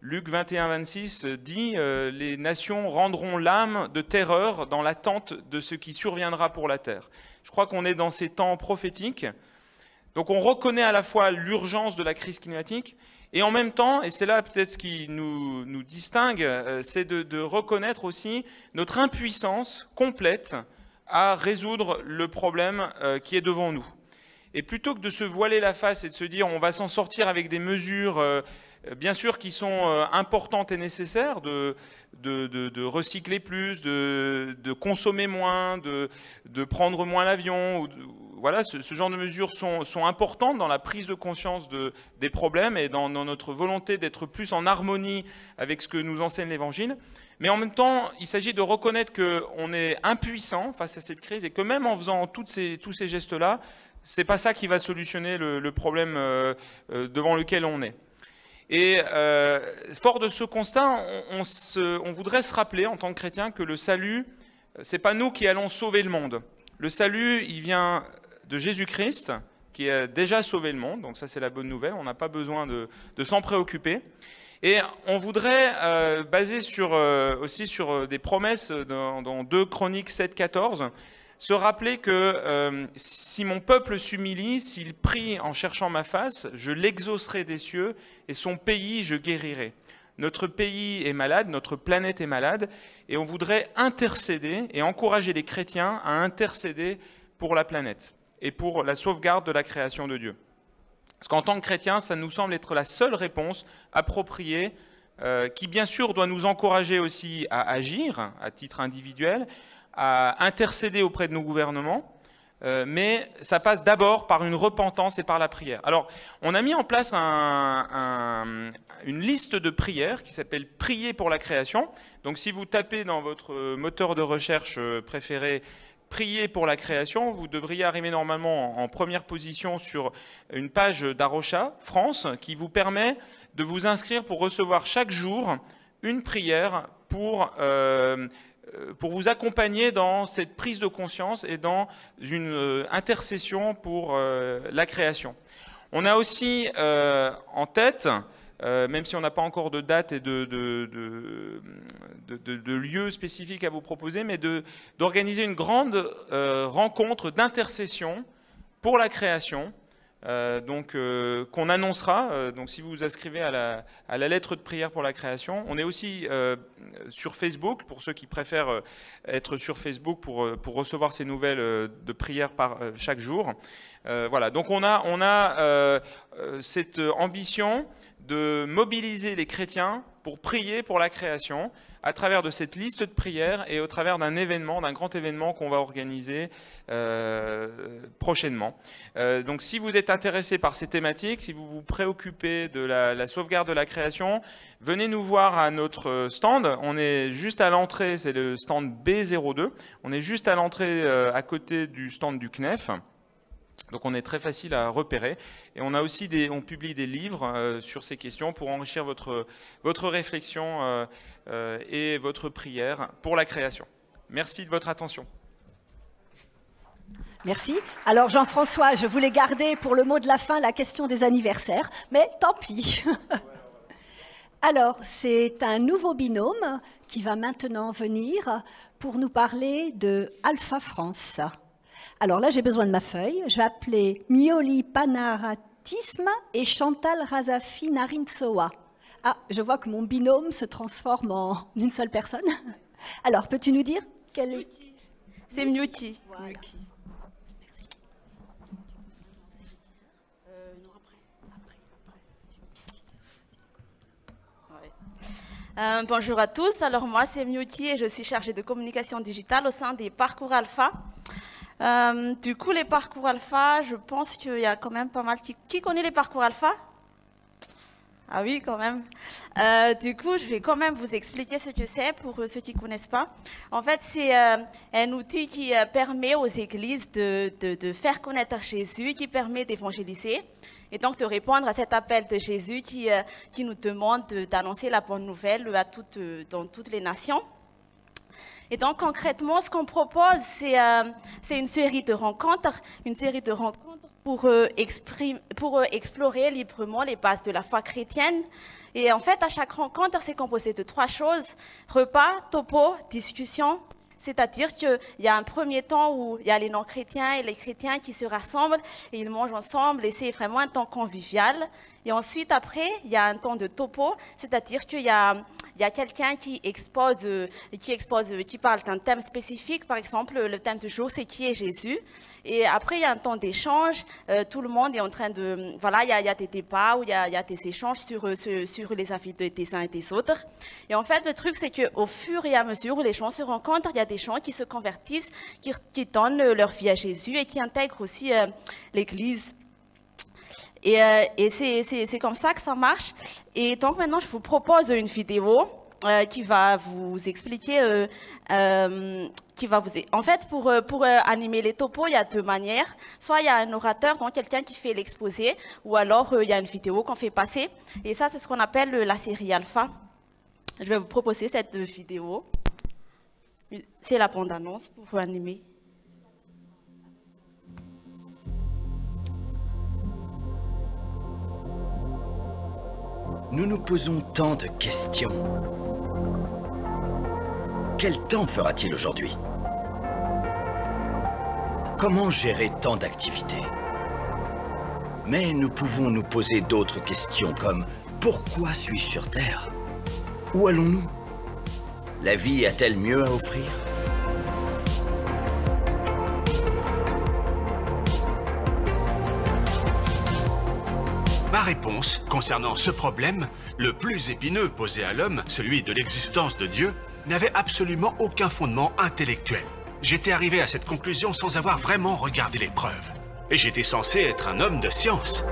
Luc 21-26 dit « Les nations rendront l'âme de terreur dans l'attente de ce qui surviendra pour la terre ». Je crois qu'on est dans ces temps prophétiques. Donc on reconnaît à la fois l'urgence de la crise climatique, et en même temps, et c'est là peut-être ce qui nous distingue, c'est de reconnaître aussi notre impuissance complète à résoudre le problème qui est devant nous. Et plutôt que de se voiler la face et de se dire on va s'en sortir avec des mesures bien sûr qui sont importantes et nécessaires, de recycler plus, de consommer moins, de prendre moins l'avion, voilà, ce genre de mesures sont importantes dans la prise de conscience des problèmes et dans notre volonté d'être plus en harmonie avec ce que nous enseigne l'Évangile. Mais en même temps, il s'agit de reconnaître qu'on est impuissant face à cette crise et que même en faisant tous ces gestes-là, c'est pas ça qui va solutionner le problème devant lequel on est. Et fort de ce constat, on voudrait se rappeler en tant que chrétien que le salut, c'est pas nous qui allons sauver le monde. Le salut, il vient de Jésus-Christ, qui a déjà sauvé le monde, donc ça c'est la bonne nouvelle, on n'a pas besoin de s'en préoccuper. Et on voudrait, baser aussi sur des promesses dans 2 Chroniques 7-14, se rappeler que si mon peuple s'humilie, s'il prie en cherchant ma face, je l'exaucerai des cieux et son pays je guérirai. Notre pays est malade, notre planète est malade, et on voudrait intercéder et encourager les chrétiens à intercéder pour la planète et pour la sauvegarde de la création de Dieu. Parce qu'en tant que chrétiens, ça nous semble être la seule réponse appropriée qui bien sûr doit nous encourager aussi à agir à titre individuel, à intercéder auprès de nos gouvernements, mais ça passe d'abord par une repentance et par la prière. Alors, on a mis en place une liste de prières qui s'appelle « Prier pour la création ». Donc, si vous tapez dans votre moteur de recherche préféré « prier pour la création, vous devriez arriver normalement en première position sur une page d'Arocha France qui vous permet de vous inscrire pour recevoir chaque jour une prière pour vous accompagner dans cette prise de conscience et dans une intercession pour la création. On a aussi en tête, même si on n'a pas encore de date et de lieu spécifique à vous proposer, mais d'organiser une grande rencontre d'intercession pour la création, qu'on annoncera. Donc si vous vous inscrivez à la lettre de prière pour la création, on est aussi sur Facebook, pour ceux qui préfèrent être sur Facebook pour recevoir ces nouvelles de prière chaque jour. Voilà, donc on a cette ambition de mobiliser les chrétiens pour prier pour la création à travers de cette liste de prières et au travers d'un événement, d'un grand événement qu'on va organiser prochainement. Donc si vous êtes intéressé par ces thématiques, si vous vous préoccupez de la sauvegarde de la création, venez nous voir à notre stand. On est juste à l'entrée, c'est le stand B02. On est juste à l'entrée à côté du stand du CNEF. Donc on est très facile à repérer et on a aussi on publie des livres sur ces questions pour enrichir votre réflexion et votre prière pour la création. Merci de votre attention. Merci. Alors Jean-François, je voulais garder pour le mot de la fin la question des anniversaires, mais tant pis. Alors, c'est un nouveau binôme qui va maintenant venir pour nous parler de Alpha France. Alors là, j'ai besoin de ma feuille. Je vais appeler Mioli Panaratisme et Chantal Razafi Narintsoa. Ah, je vois que mon binôme se transforme en une seule personne. Alors, peux-tu nous dire quelle est... C'est Miuti. Voilà. Merci. Bonjour à tous. Alors moi, c'est Miuti et je suis chargée de communication digitale au sein des Parcours Alpha. Du coup, les parcours alpha, je pense qu'il y a quand même pas mal. Qui connaît les parcours alpha? Ah oui, quand même. Du coup, je vais quand même vous expliquer ce que c'est pour ceux qui ne connaissent pas. En fait, c'est un outil qui permet aux églises de faire connaître Jésus, qui permet d'évangéliser et donc de répondre à cet appel de Jésus qui nous demande d'annoncer la bonne nouvelle dans toutes les nations. Et donc concrètement, ce qu'on propose, c'est une série de rencontres pour explorer librement les bases de la foi chrétienne. Et en fait, à chaque rencontre, c'est composé de 3 choses: repas, topo, discussion. C'est-à-dire qu'il y a un premier temps où il y a les non-chrétiens et les chrétiens qui se rassemblent et ils mangent ensemble et c'est vraiment un temps convivial. Et ensuite, après, il y a un temps de topo, c'est-à-dire qu'il y a quelqu'un qui parle d'un thème spécifique. Par exemple, le thème du jour, c'est qui est Jésus. Et après, il y a un temps d'échange. Tout le monde est en train de... Voilà, il y a des débats où il y a des échanges sur les avis des uns et des autres. Et en fait, le truc, c'est qu'au fur et à mesure où les gens se rencontrent, il y a des gens qui se convertissent, qui donnent leur vie à Jésus et qui intègrent aussi l'Église. Et c'est comme ça que ça marche. Et donc maintenant, je vous propose une vidéo qui va vous expliquer, en fait, pour animer les topos, il y a 2 manières. Soit il y a un orateur, donc quelqu'un qui fait l'exposé, ou alors il y a une vidéo qu'on fait passer. Et ça, c'est ce qu'on appelle la série alpha. Je vais vous proposer cette vidéo. C'est la bande-annonce pour animer. Nous nous posons tant de questions. Quel temps fera-t-il aujourd'hui? Comment gérer tant d'activités? Mais nous pouvons nous poser d'autres questions comme « Pourquoi suis-je sur Terre? Où allons-nous? La vie a-t-elle mieux à offrir ?» Ma réponse concernant ce problème, le plus épineux posé à l'homme, celui de l'existence de Dieu, n'avait absolument aucun fondement intellectuel. J'étais arrivé à cette conclusion sans avoir vraiment regardé les preuves. Et j'étais censé être un homme de science.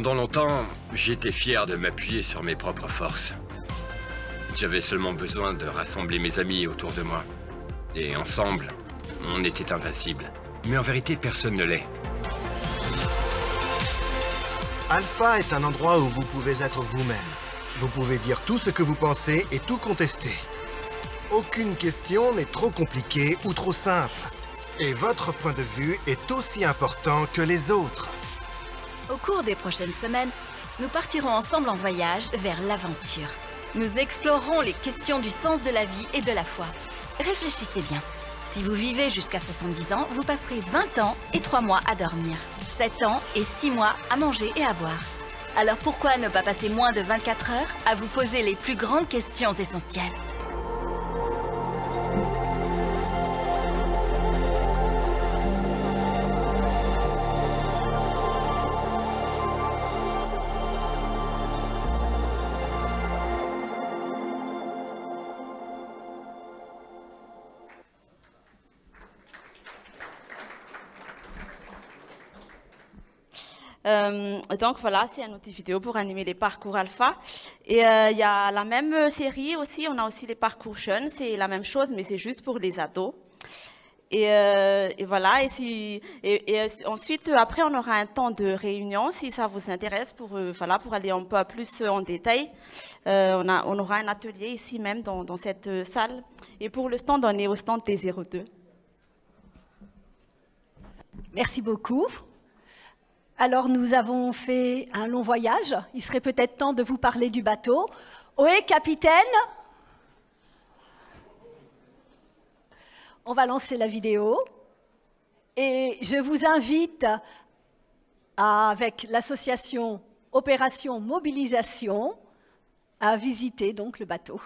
Pendant longtemps, j'étais fier de m'appuyer sur mes propres forces. J'avais seulement besoin de rassembler mes amis autour de moi. Et ensemble, on était invincibles. Mais en vérité, personne ne l'est. Alpha est un endroit où vous pouvez être vous-même. Vous pouvez dire tout ce que vous pensez et tout contester. Aucune question n'est trop compliquée ou trop simple. Et votre point de vue est aussi important que les autres. Au cours des prochaines semaines, nous partirons ensemble en voyage vers l'aventure. Nous explorerons les questions du sens de la vie et de la foi. Réfléchissez bien. Si vous vivez jusqu'à 70 ans, vous passerez 20 ans et 3 mois à dormir, 7 ans et 6 mois à manger et à boire. Alors pourquoi ne pas passer moins de 24 heures à vous poser les plus grandes questions essentielles ? Donc voilà, c'est une autre vidéo pour animer les parcours alpha. Et il y a la même série aussi, on a aussi les parcours jeunes, c'est la même chose, mais c'est juste pour les ados. Et voilà, et ensuite, après, on aura un temps de réunion, si ça vous intéresse, pour aller un peu plus en détail. On aura un atelier ici même, dans cette salle. Et pour le stand, on est au stand des 02. Merci beaucoup. Alors, nous avons fait un long voyage. Il serait peut-être temps de vous parler du bateau. Ohé, capitaine! On va lancer la vidéo. Et je vous invite, avec l'association Opération Mobilisation, à visiter donc le bateau.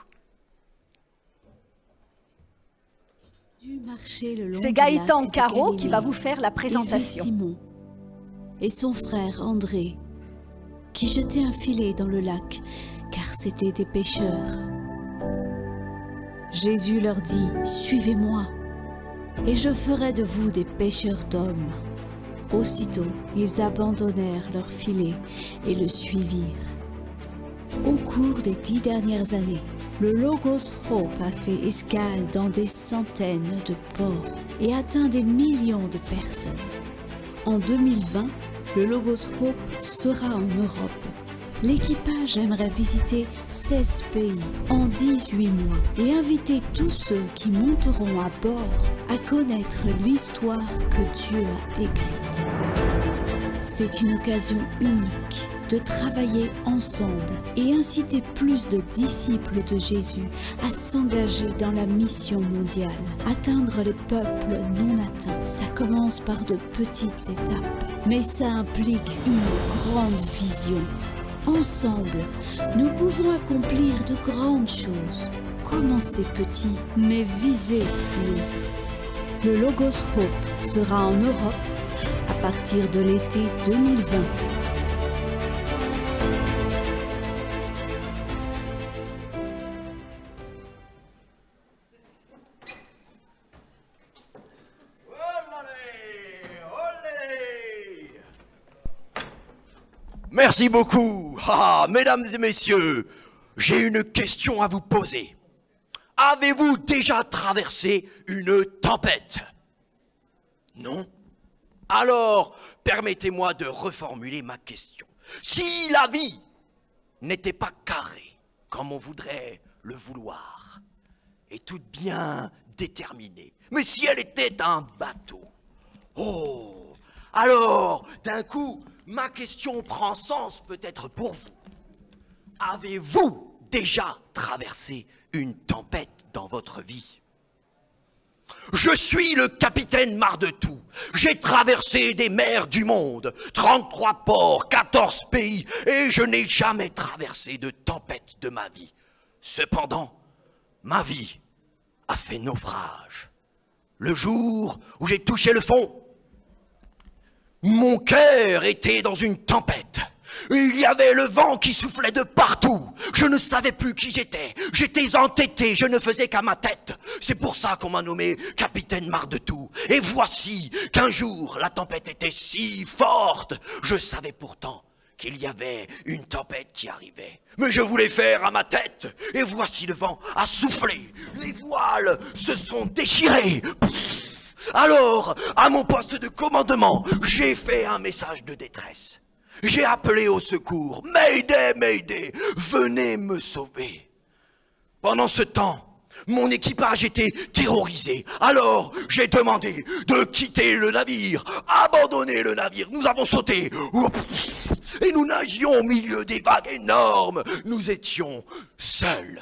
C'est Gaëtan Caro qui va vous faire la présentation. Simon et son frère André, qui jetaient un filet dans le lac, car c'étaient des pêcheurs. Jésus leur dit, « Suivez-moi, et je ferai de vous des pêcheurs d'hommes. » Aussitôt, ils abandonnèrent leur filet et le suivirent. Au cours des 10 dernières années, le Logos Hope a fait escale dans des centaines de ports et atteint des millions de personnes. En 2020, le Logos Hope sera en Europe. L'équipage aimerait visiter 16 pays en 18 mois et inviter tous ceux qui monteront à bord à connaître l'histoire que Dieu a écrite. C'est une occasion unique de travailler ensemble et inciter plus de disciples de Jésus à s'engager dans la mission mondiale. Atteindre les peuples non atteints, ça commence par de petites étapes, mais ça implique une grande vision. Ensemble, nous pouvons accomplir de grandes choses. Commencez petit, mais visez plus haut. Le Logos Hope sera en Europe à partir de l'été 2020. Merci beaucoup. Mesdames et messieurs, j'ai une question à vous poser. Avez-vous déjà traversé une tempête? Non? Alors, permettez-moi de reformuler ma question. Si la vie n'était pas carrée, comme on voudrait le vouloir, et toute bien déterminée, mais si elle était un bateau, alors, d'un coup, ma question prend sens peut-être pour vous. Avez-vous déjà traversé une tempête dans votre vie? Je suis le capitaine Mardetout. J'ai traversé des mers du monde, 33 ports, 14 pays, et je n'ai jamais traversé de tempête de ma vie. Cependant, ma vie a fait naufrage. Le jour où j'ai touché le fond, mon cœur était dans une tempête. Il y avait le vent qui soufflait de partout. Je ne savais plus qui j'étais. J'étais entêté, je ne faisais qu'à ma tête. C'est pour ça qu'on m'a nommé capitaine Mardetout. Et voici qu'un jour, la tempête était si forte. Je savais pourtant qu'il y avait une tempête qui arrivait. Mais je voulais faire à ma tête, et voici le vent a soufflé, les voiles se sont déchirées. Alors, à mon poste de commandement, j'ai fait un message de détresse. J'ai appelé au secours. Mayday, Mayday, venez me sauver. Pendant ce temps, mon équipage était terrorisé. Alors, j'ai demandé de quitter le navire, abandonner le navire. Nous avons sauté. Et nous nagions au milieu des vagues énormes. Nous étions seuls,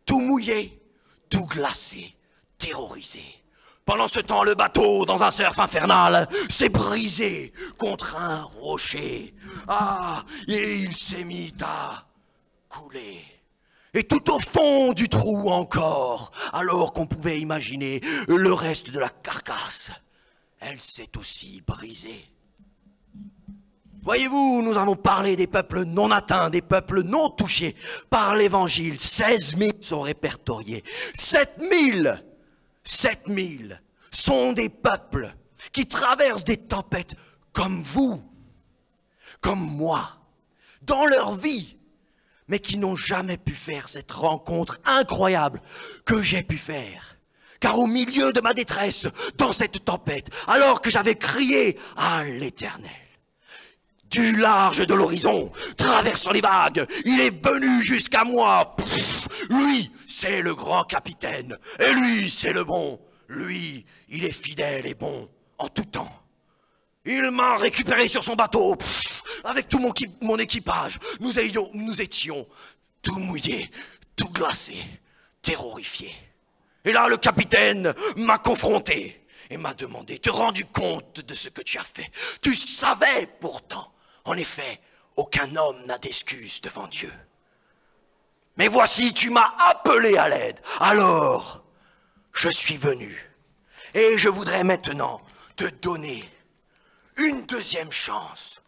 tout mouillés, tout glacés, terrorisés. Pendant ce temps, le bateau, dans un surf infernal, s'est brisé contre un rocher. Ah, et il s'est mis à couler. Et tout au fond du trou encore, alors qu'on pouvait imaginer le reste de la carcasse, elle s'est aussi brisée. Voyez-vous, nous avons parlé des peuples non atteints, des peuples non touchés par l'évangile. 16 000 sont répertoriés. 7 000 sont des peuples qui traversent des tempêtes comme vous, comme moi, dans leur vie, mais qui n'ont jamais pu faire cette rencontre incroyable que j'ai pu faire. Car au milieu de ma détresse, dans cette tempête, alors que j'avais crié à l'Éternel, du large de l'horizon, traversant les vagues, il est venu jusqu'à moi. Lui, c'est le grand capitaine, et lui, c'est le bon. Lui, il est fidèle et bon en tout temps. Il m'a récupéré sur son bateau, avec tout mon équipage. Nous étions tout mouillés, tout glacés, terrorifiés. Et là, le capitaine m'a confronté et m'a demandé, te rends-tu compte de ce que tu as fait? Tu savais pourtant. En effet, aucun homme n'a d'excuse devant Dieu. Mais voici, tu m'as appelé à l'aide. Alors, je suis venu. Et je voudrais maintenant te donner une deuxième chance.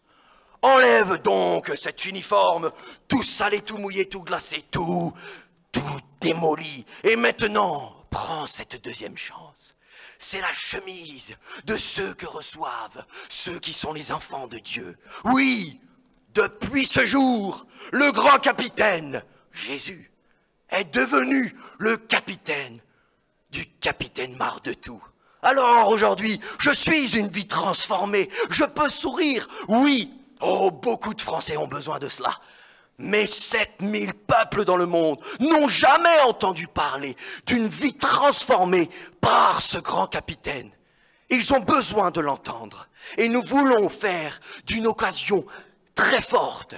Enlève donc cet uniforme, tout salé, tout mouillé, tout glacé, tout démoli. Et maintenant, prends cette deuxième chance. C'est la chemise de ceux que reçoivent ceux qui sont les enfants de Dieu. Oui, depuis ce jour, le grand capitaine, Jésus, est devenu le capitaine du capitaine marre de tout. Alors aujourd'hui, je suis une vie transformée, je peux sourire, oui. Oh, beaucoup de Français ont besoin de cela. Mais 7000 peuples dans le monde n'ont jamais entendu parler d'une vie transformée par ce grand capitaine. Ils ont besoin de l'entendre. Et nous voulons faire d'une occasion très forte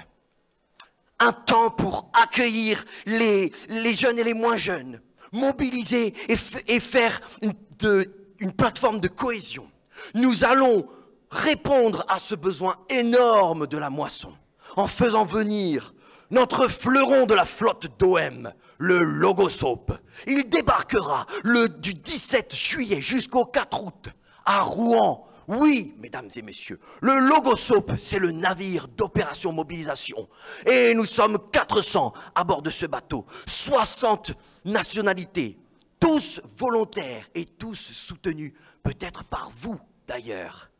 un temps pour accueillir les jeunes et les moins jeunes, mobiliser et faire une plateforme de cohésion. Nous allons répondre à ce besoin énorme de la moisson en faisant venir notre fleuron de la flotte d'OM, le Logosoap. Il débarquera du 17 juillet jusqu'au 4 août à Rouen. Oui, mesdames et messieurs, le Logosoap, c'est le navire d'opération mobilisation. Et nous sommes 400 à bord de ce bateau, 60 nationalités, tous volontaires et tous soutenus, peut-être par vous d'ailleurs.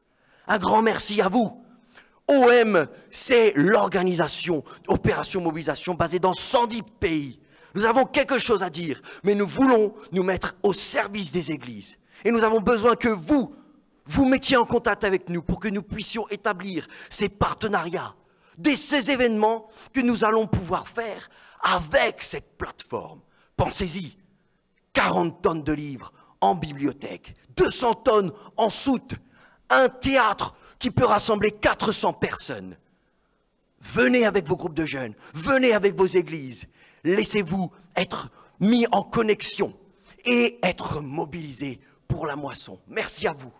Un grand merci à vous. OM, c'est l'organisation Opération Mobilisation basée dans 110 pays. Nous avons quelque chose à dire, mais nous voulons nous mettre au service des églises. Et nous avons besoin que vous mettiez en contact avec nous pour que nous puissions établir ces partenariats, ces événements que nous allons pouvoir faire avec cette plateforme. Pensez-y, 40 tonnes de livres en bibliothèque, 200 tonnes en soute, un théâtre qui peut rassembler 400 personnes. Venez avec vos groupes de jeunes, venez avec vos églises, laissez-vous être mis en connexion et être mobilisés pour la moisson. Merci à vous.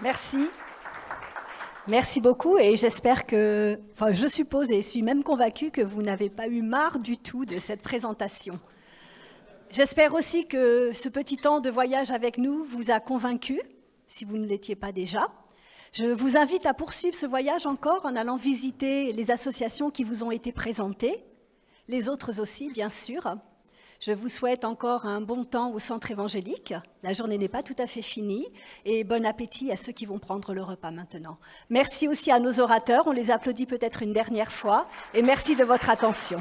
Merci. Merci beaucoup et j'espère que, enfin je suppose et suis même convaincue que vous n'avez pas eu marre du tout de cette présentation. J'espère aussi que ce petit temps de voyage avec nous vous a convaincu, si vous ne l'étiez pas déjà. Je vous invite à poursuivre ce voyage encore en allant visiter les associations qui vous ont été présentées, les autres aussi bien sûr. Je vous souhaite encore un bon temps au centre évangélique. La journée n'est pas tout à fait finie. Et bon appétit à ceux qui vont prendre le repas maintenant. Merci aussi à nos orateurs. On les applaudit peut-être une dernière fois. Et merci de votre attention.